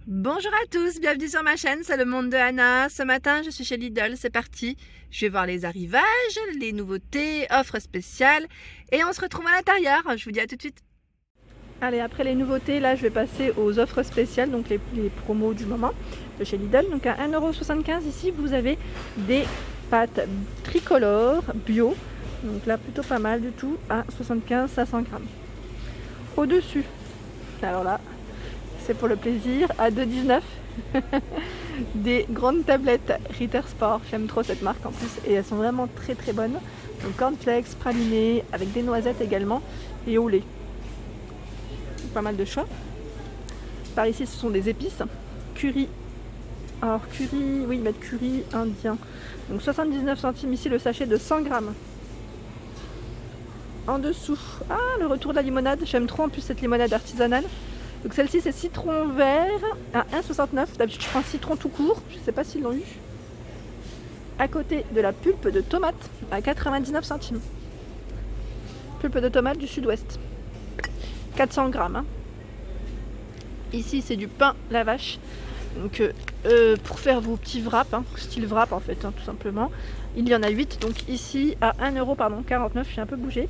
Bonjour à tous, bienvenue sur ma chaîne, c'est le monde de Anna. Ce matin, je suis chez Lidl, c'est parti. Je vais voir les arrivages, les nouveautés, offres spéciales et on se retrouve à l'intérieur. Je vous dis à tout de suite. Allez, après les nouveautés, là, je vais passer aux offres spéciales, donc les promos du moment de chez Lidl. Donc à 1,75 € ici, vous avez des pâtes tricolores bio. Donc là, plutôt pas mal du tout, à 75-500 grammes. Au-dessus, alors là, c'est pour le plaisir, à 2,19 €. Des grandes tablettes Ritter Sport, j'aime trop cette marque en plus et elles sont vraiment très très bonnes. Donc cornflakes, pralinés, avec des noisettes également et au lait. Pas mal de choix. Par ici ce sont des épices, curry. Alors curry, oui ils mettent curry indien. Donc 79 centimes ici le sachet de 100 grammes. En dessous, le retour de la limonade, j'aime trop en plus cette limonade artisanale. Donc celle-ci c'est citron vert à 1,69 €. D'habitude je prends citron tout court, je ne sais pas s'ils l'ont eu. À côté de la pulpe de tomate à 99 centimes. Pulpe de tomate du sud-ouest. 400 grammes. Ici c'est du pain la vache. Donc pour faire vos petits wraps, style wrap en fait, tout simplement. Il y en a 8, donc ici à 1,49 €, j'ai un peu bougé.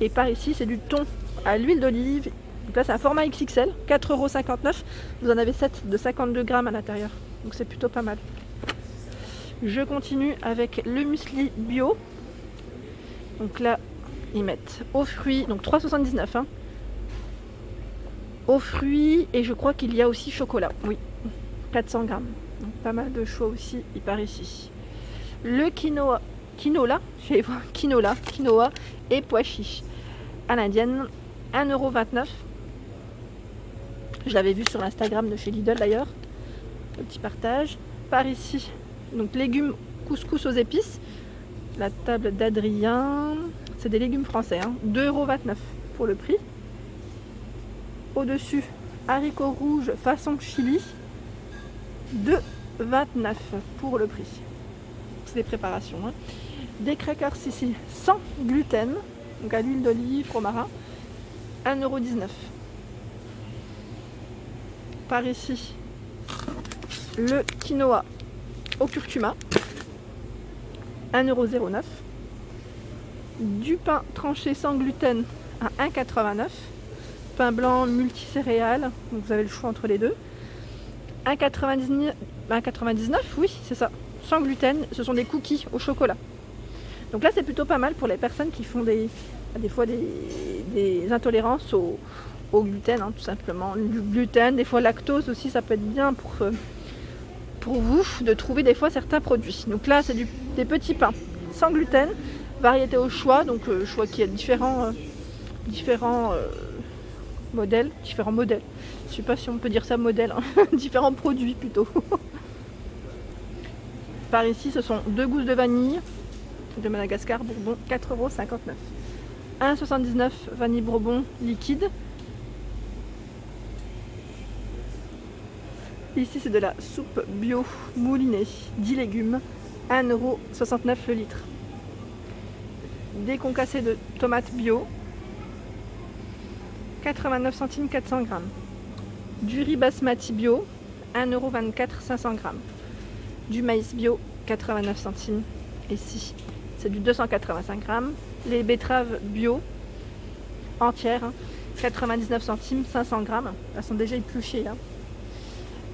Et par ici c'est du thon à l'huile d'olive. Donc là c'est un format XXL, 4,59 €. Vous en avez 7 de 52 grammes à l'intérieur. Donc c'est plutôt pas mal. Je continue avec le muesli bio. Donc là ils mettent aux fruits, donc 3,79 €. Aux fruits et je crois qu'il y a aussi chocolat. Oui, 400 grammes. Donc pas mal de choix aussi par ici. Le quinoa et pois chiches à l'indienne, 1,29 €. Je l'avais vu sur l'Instagram de chez Lidl d'ailleurs. Le petit partage. Par ici, donc légumes couscous aux épices. La table d'Adrien. C'est des légumes français. 2,29 € pour le prix. Au-dessus, haricots rouges façon chili. 2,29 € pour le prix. C'est des préparations. Des crackers ici sans gluten. Donc à l'huile d'olive, romarin. 1,19 €. Par ici, le quinoa au curcuma, 1,09 €. Du pain tranché sans gluten à 1,89 €. Pain blanc multicéréales, donc vous avez le choix entre les deux. 1,99 €, oui, c'est ça, sans gluten. Ce sont des cookies au chocolat. Donc là, c'est plutôt pas mal pour les personnes qui font des fois des intolérances au gluten, tout simplement. Du gluten, des fois lactose aussi, ça peut être bien pour vous de trouver des fois certains produits. Donc là, c'est des petits pains sans gluten, variété au choix. Donc je vois qu'il y a différents modèles. Je ne sais pas si on peut dire ça modèle, différents produits plutôt. Par ici, ce sont 2 gousses de vanille de Madagascar Bourbon, 4,59 €. 1,79 € vanille Bourbon liquide. Ici c'est de la soupe bio moulinée, 10 légumes, 1,69 € le litre. Des concassés de tomates bio, 89 centimes 400 grammes. Du riz basmati bio, 1,24 € 500 grammes. Du maïs bio, 89 centimes. Ici c'est du 285 grammes. Les betteraves bio entières, 99 centimes 500 grammes. Elles sont déjà épluchées.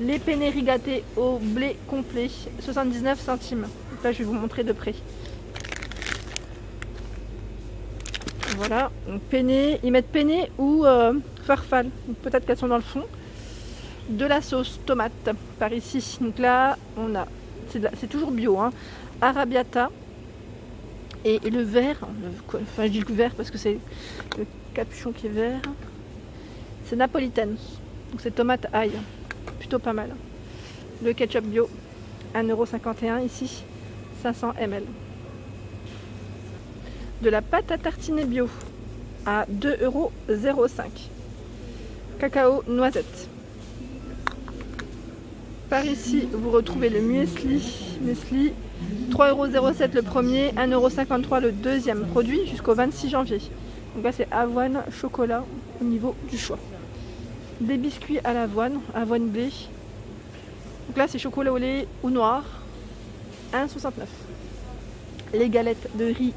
Les penne rigatées au blé complet, 79 centimes. Donc là, je vais vous montrer de près. Voilà, donc penne, ils mettent penne ou farfalle. Peut-être qu'elles sont dans le fond. De la sauce tomate par ici. Donc là, on a, c'est toujours bio, arrabbiata et le vert. Enfin, je dis le vert parce que c'est le capuchon qui est vert. C'est napolitaine. Donc c'est tomate ail. Plutôt pas mal. Le ketchup bio, 1,51 € ici, 500 ml. De la pâte à tartiner bio à 2,05 €. Cacao noisette. Par ici, vous retrouvez le muesli. 3,07 € le premier, 1,53 € le deuxième produit jusqu'au 26 janvier. Donc là, c'est avoine, chocolat au niveau du choix. Des biscuits à l'avoine, avoine blé, Donc là c'est chocolat au lait ou noir, 1,69. Les galettes de riz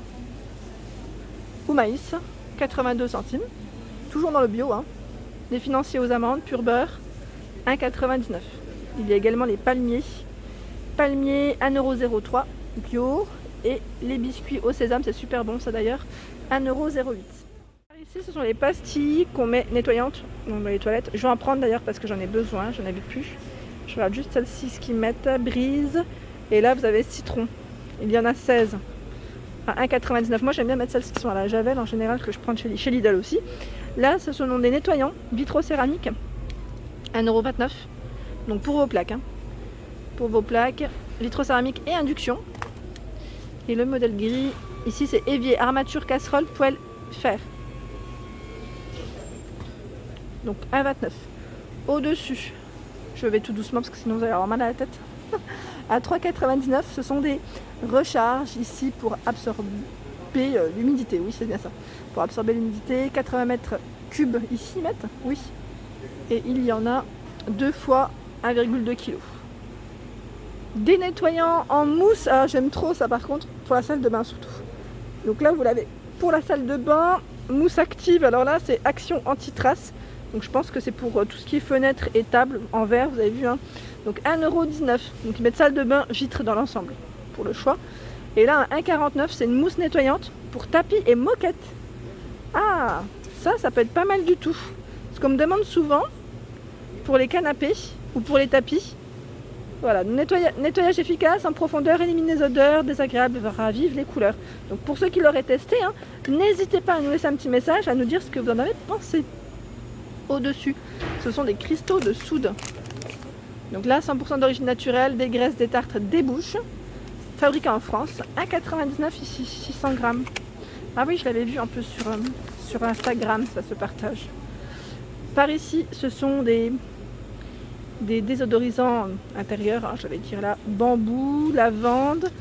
ou maïs, 82 centimes. Toujours dans le bio, hein. Les financiers aux amandes, pur beurre, 1,99. Il y a également les palmiers. Palmiers, 1,03 € bio. Et les biscuits au sésame, c'est super bon ça d'ailleurs, 1,08 €. Ici ce sont les pastilles qu'on met nettoyantes dans les toilettes. Je vais en prendre d'ailleurs parce que j'en ai besoin, j'en avais plus. Je regarde juste celle-ci, ce qu'ils mettent, brise. Et là vous avez citron. Il y en a 16 à 1,99. Moi j'aime bien mettre celles qui sont à la javel en général, que je prends chez Lidl aussi. Là ce sont des nettoyants vitrocéramiques, 1,29 €. Donc pour vos plaques, hein. Pour vos plaques, vitrocéramique et induction. Et le modèle gris, ici c'est évier, armature, casserole, poêle, fer. Donc 1,29 €. Au-dessus, je vais tout doucement parce que sinon vous allez avoir mal à la tête. À 3,99 €, ce sont des recharges ici pour absorber l'humidité. Oui, c'est bien ça. Pour absorber l'humidité, 80 mètres cubes ici, mètres. Oui. Et il y en a 2 fois 1,2 kg. Des nettoyants en mousse. Ah, j'aime trop ça par contre, pour la salle de bain surtout. Donc là, vous l'avez pour la salle de bain. Mousse active. Alors là, c'est action anti-trace. Donc je pense que c'est pour tout ce qui est fenêtre et table en verre, vous avez vu, hein. Donc 1,19 €. Donc ils mettent salle de bain, vitre dans l'ensemble pour le choix. Et là, à 1,49 €, c'est une mousse nettoyante pour tapis et moquette. Ah, ça peut être pas mal du tout. Parce qu'on me demande souvent pour les canapés ou pour les tapis. Voilà, nettoyage efficace, en profondeur, élimine les odeurs désagréables, ravive les couleurs. Donc pour ceux qui l'auraient testé, hein, n'hésitez pas à nous laisser un petit message, à nous dire ce que vous en avez pensé. Au-dessus, ce sont des cristaux de soude. Donc là, 100% d'origine naturelle, des graisses, des tartres, des bouches. Fabriqué en France, 1,99 € ici, 600 grammes. Ah oui, je l'avais vu un peu sur Instagram, ça se partage. Par ici, ce sont des désodorisants intérieurs, hein, j'allais dire là, bambou, lavande,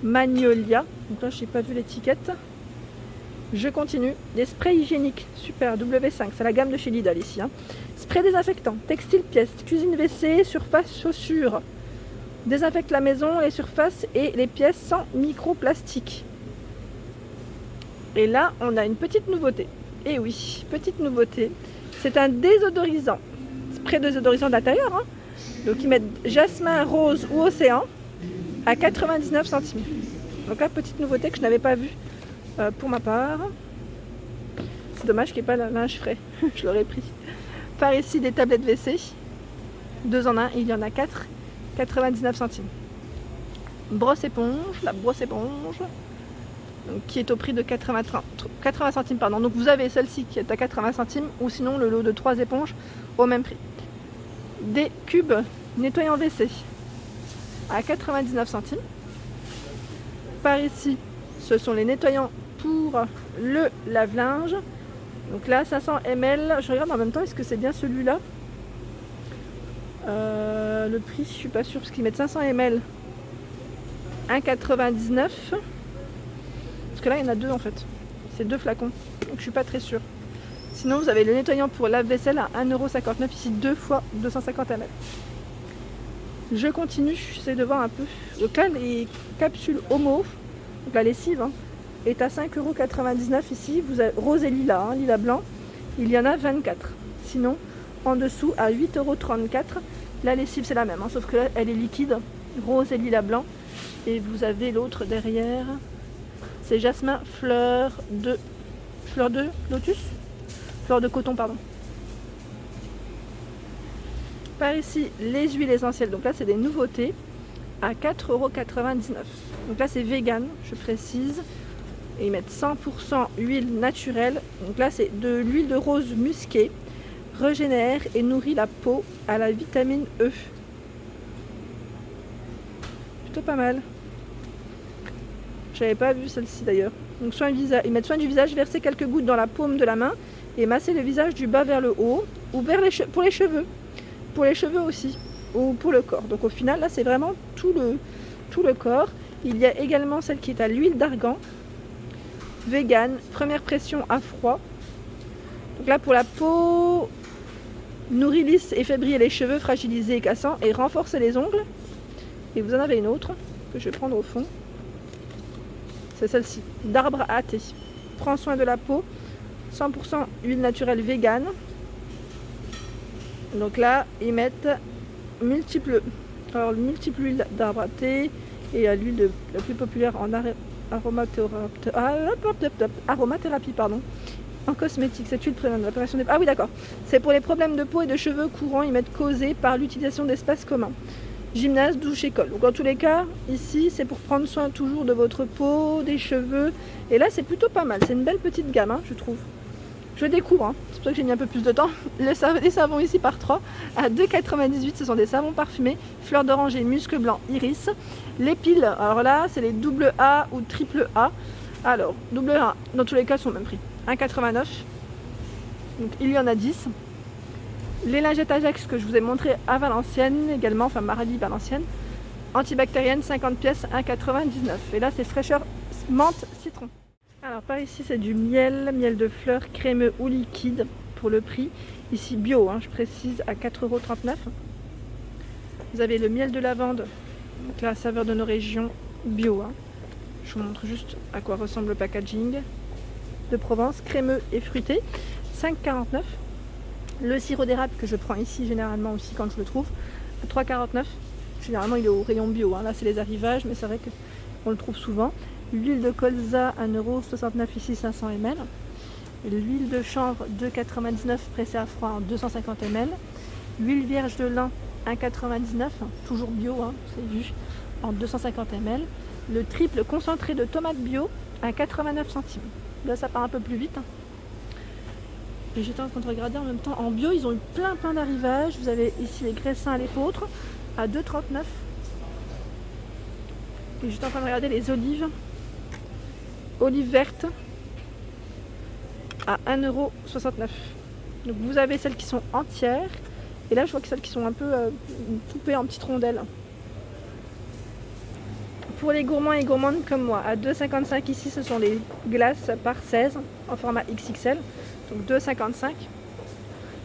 magnolia. Donc là, je n'ai pas vu l'étiquette. Je continue. Des sprays hygiéniques, super, W5, c'est la gamme de chez Lidl ici. Hein. Spray désinfectant, textile pièce, cuisine WC, surface chaussures. Désinfecte la maison, les surfaces et les pièces sans microplastique. Et là, on a une petite nouveauté. Et oui, petite nouveauté. C'est un désodorisant. Spray désodorisant d'intérieur. Hein. Donc ils mettent jasmin, rose ou océan à 99 centimes. Donc là, petite nouveauté que je n'avais pas vue pour ma part. C'est dommage qu'il n'y ait pas le linge frais. Je l'aurais pris. Par ici, des tablettes WC. 2 en 1, il y en a 4. 99 centimes. Brosse éponge, la brosse éponge, donc, qui est au prix de 80 centimes. Pardon. Donc vous avez celle-ci qui est à 80 centimes ou sinon le lot de 3 éponges au même prix. Des cubes nettoyants WC à 99 centimes. Par ici, ce sont les nettoyants pour le lave-linge. Donc là, 500 ml. Je regarde en même temps, est-ce que c'est bien celui-là? Le prix, je suis pas sûre parce qu'ils mettent 500 ml 1,99 €. Parce que là, il y en a 2 en fait. C'est 2 flacons. Donc je suis pas très sûre. Sinon, vous avez le nettoyant pour lave-vaisselle à 1,59 € ici, 2 fois 250 ml. Je continue, j'essaie de voir un peu. Donc là, les capsules Homo, donc la lessive, hein, est à 5,99 € ici. Vous avez rose et lilas, hein, lilas blanc. Il y en a 24. Sinon, en dessous, à 8,34 €. La lessive, c'est la même, hein, sauf que là, elle est liquide. Rose et lilas blanc. Et vous avez l'autre derrière. C'est jasmin, fleur de lotus. Fleur de coton, pardon. Par ici, les huiles essentielles. Donc là, c'est des nouveautés à 4,99 €. Donc là, c'est vegan, je précise. Et ils mettent 100% huile naturelle. Donc là, c'est de l'huile de rose musquée. Régénère et nourrit la peau à la vitamine E. Plutôt pas mal. J'avais pas vu celle-ci d'ailleurs. Donc ils mettent soin du visage, verser quelques gouttes dans la paume de la main et masser le visage du bas vers le haut ou pour les cheveux. Pour les cheveux aussi ou pour le corps. Donc au final là c'est vraiment tout le corps. Il y a également celle qui est à l'huile d'argan. Vegan, première pression à froid. Donc là pour la peau Nourrit, lisse et fébrile les cheveux fragilisés et cassants et renforce les ongles. Et vous en avez une autre que je vais prendre au fond. C'est celle-ci, d'arbre à thé. Prends soin de la peau, 100% huile naturelle végane. Donc là, ils mettent multiples huiles d'arbre à thé et l'huile la plus populaire en aromathérapie, pardon. En cosmétique, cette huile prévient l'apparition des... Ah oui, d'accord. C'est pour les problèmes de peau et de cheveux courants, ils mettent causés par l'utilisation d'espaces communs. Gymnase, douche, école. Donc en tous les cas, ici, c'est pour prendre soin toujours de votre peau, des cheveux. Et là, c'est plutôt pas mal. C'est une belle petite gamme, hein, je trouve. Je découvre, hein. C'est pour ça que j'ai mis un peu plus de temps. Les savons ici par 3 à 2,98 €. Ce sont des savons parfumés, fleurs d'oranger, musc blanc, iris. Les piles, alors là, c'est les double A ou triple A. Alors, double A, dans tous les cas, sont au même prix. 1,89 €. Donc il y en a 10. Les lingettes Ajax que je vous ai montré à Valenciennes également, enfin Maradi Valenciennes, antibactérienne 50 pièces 1,99 €. Et là c'est fraîcheur menthe citron. Alors par ici c'est du miel de fleurs crémeux ou liquide pour le prix. Ici bio, hein, je précise, à 4,39 €. Vous avez le miel de lavande, donc la saveur de nos régions, bio. Hein. Je vous montre juste à quoi ressemble le packaging. De Provence, crémeux et fruité, 5,49 €. Le sirop d'érable que je prends ici généralement aussi quand je le trouve, à 3,49 €. Généralement il est au rayon bio, hein. Là c'est les arrivages, mais c'est vrai qu'on le trouve souvent. L'huile de colza, 1,69 € ici, 500 ml. L'huile de chanvre, 2,99 € pressée à froid en 250 ml. L'huile vierge de lin, 1,99 €, toujours bio, hein, c'est vu, en 250 ml. Le triple concentré de tomates bio à 89 centimes. Là ça part un peu plus vite. Hein. Et j'étais en train de regarder en même temps. En bio, ils ont eu plein d'arrivages. Vous avez ici les graissins à l'épeautre à 2,39 €. Et j'étais en train de regarder les olives. Olives vertes à 1,69 €. Donc vous avez celles qui sont entières. Et là, je vois que celles qui sont un peu coupées en petites rondelles. Pour les gourmands et gourmandes comme moi, à 2,55 € ici, ce sont les glaces par 16 en format XXL. Donc 2,55 €.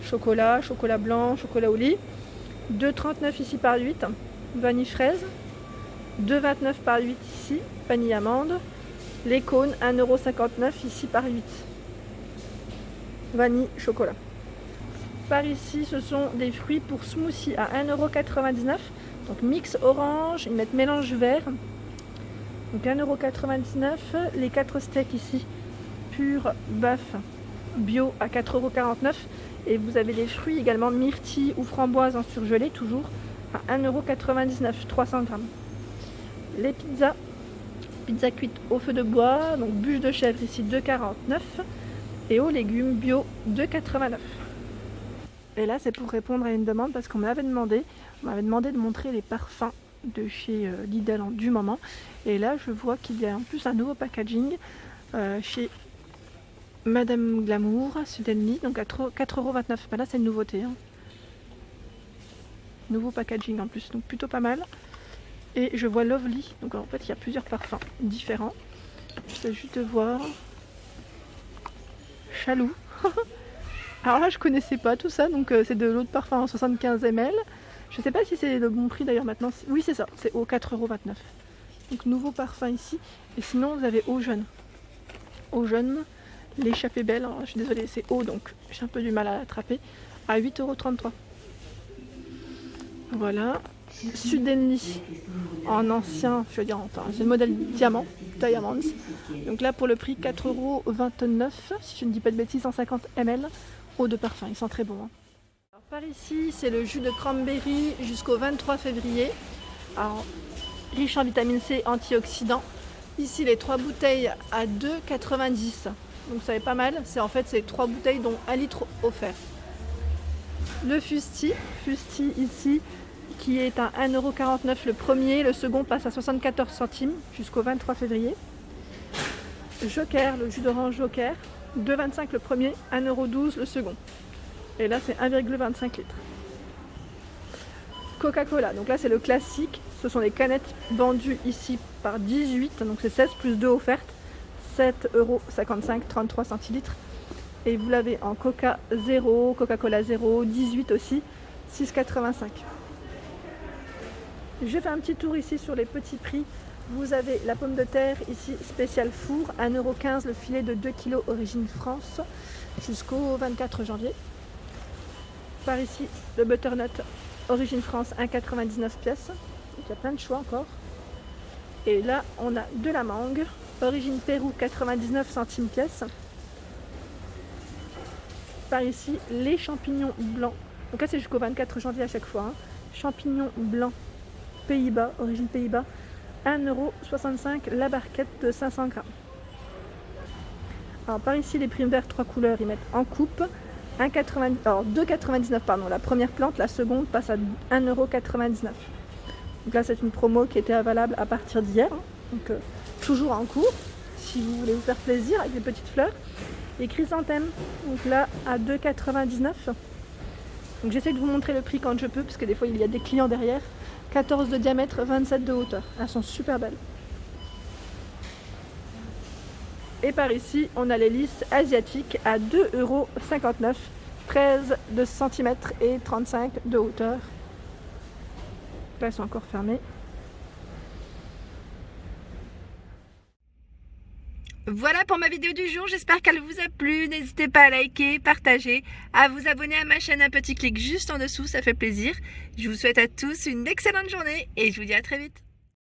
Chocolat, chocolat blanc, chocolat au lit. 2,39 € ici par 8. Vanille fraise. 2,29 € par 8 ici. Vanille amande. Les cônes, 1,59 € ici par 8. Vanille chocolat. Par ici, ce sont des fruits pour smoothie à 1,99 €. Donc mix orange, ils mettent mélange vert. Donc 1,99 €. Les 4 steaks ici, pur bœuf bio à 4,49 €. Et vous avez des fruits également, myrtille ou framboise en surgelé, toujours à 1,99 €, 300 grammes. Les pizzas, pizza cuite au feu de bois, donc bûche de chèvre ici 2,49 €. Et aux légumes bio 2,89 €. Et là c'est pour répondre à une demande parce qu'on m'avait demandé de montrer les parfums de chez Lidl du moment. Et là je vois qu'il y a en plus un nouveau packaging chez Madame Glamour, Sudelny, donc à 4,29 €. Là c'est une nouveauté. Hein. Nouveau packaging en plus, donc plutôt pas mal. Et je vois Lovely, donc en fait il y a plusieurs parfums différents. J'essaie juste de voir. Chaloux. Alors là je connaissais pas tout ça, donc c'est de l'eau de parfum en 75 ml. Je sais pas si c'est le bon prix d'ailleurs maintenant. Oui c'est ça, c'est au 4,29 €. Donc nouveau parfum ici. Et sinon vous avez Eau Jeune. Eau Jeune, l'échappée belle. Alors, je suis désolée, c'est eau donc j'ai un peu du mal à l'attraper. À 8,33 €. Voilà. Sudelny en ancien, je veux dire, enfin c'est le modèle Diamant, Diamonds. Donc là pour le prix 4,29 €, si je ne dis pas de bêtises, 150 ml. Eau de parfum, ils sont très bons. Hein. Alors, par ici, c'est le jus de cranberry jusqu'au 23 février. Alors, riche en vitamine C, antioxydants. Ici, les 3 bouteilles à 2,90 €. Donc ça est pas mal. C'est 3 bouteilles dont 1 litre offert. Le fusti ici, qui est à 1,49 € le premier. Le second passe à 74 centimes jusqu'au 23 février. Joker, le jus d'orange Joker. 2,25 € le premier, 1,12 € le second. Et là c'est 1,25 litres. Coca-Cola, donc là c'est le classique. Ce sont les canettes vendues ici par 18, donc c'est 16 plus 2 offertes. 7,55 €, 33 centilitres. Et vous l'avez en Coca 0, Coca-Cola 0, 18 aussi, 6,85. Je fais un petit tour ici sur les petits prix. Vous avez la pomme de terre ici spécial four, 1,15 € le filet de 2 kg origine France jusqu'au 24 janvier. Par ici le butternut origine France 1,99 pièces. Donc il y a plein de choix encore. Et là on a de la mangue origine Pérou 99 centimes pièce. Par ici les champignons blancs. Donc là c'est jusqu'au 24 janvier à chaque fois. Hein. Champignons blancs Pays-Bas, origine Pays-Bas, 1,65 € la barquette de 500 grammes. Alors par ici les primes verts 3 couleurs, ils mettent en coupe 2,99 pardon, la première plante, la seconde passe à 1,99 €. Donc là c'est une promo qui était valable à partir d'hier, hein. Donc toujours en cours, si vous voulez vous faire plaisir avec des petites fleurs. Les chrysanthèmes, donc là à 2,99 €. Donc j'essaie de vous montrer le prix quand je peux, parce que des fois il y a des clients derrière. 14 de diamètre, 27 de hauteur. Elles sont super belles. Et par ici, on a les lys asiatiques à 2,59 €, 13 de centimètres et 35 de hauteur. Là, elles sont encore fermées. Voilà pour ma vidéo du jour, j'espère qu'elle vous a plu. N'hésitez pas à liker, partager, à vous abonner à ma chaîne, un petit clic juste en dessous, ça fait plaisir. Je vous souhaite à tous une excellente journée et je vous dis à très vite.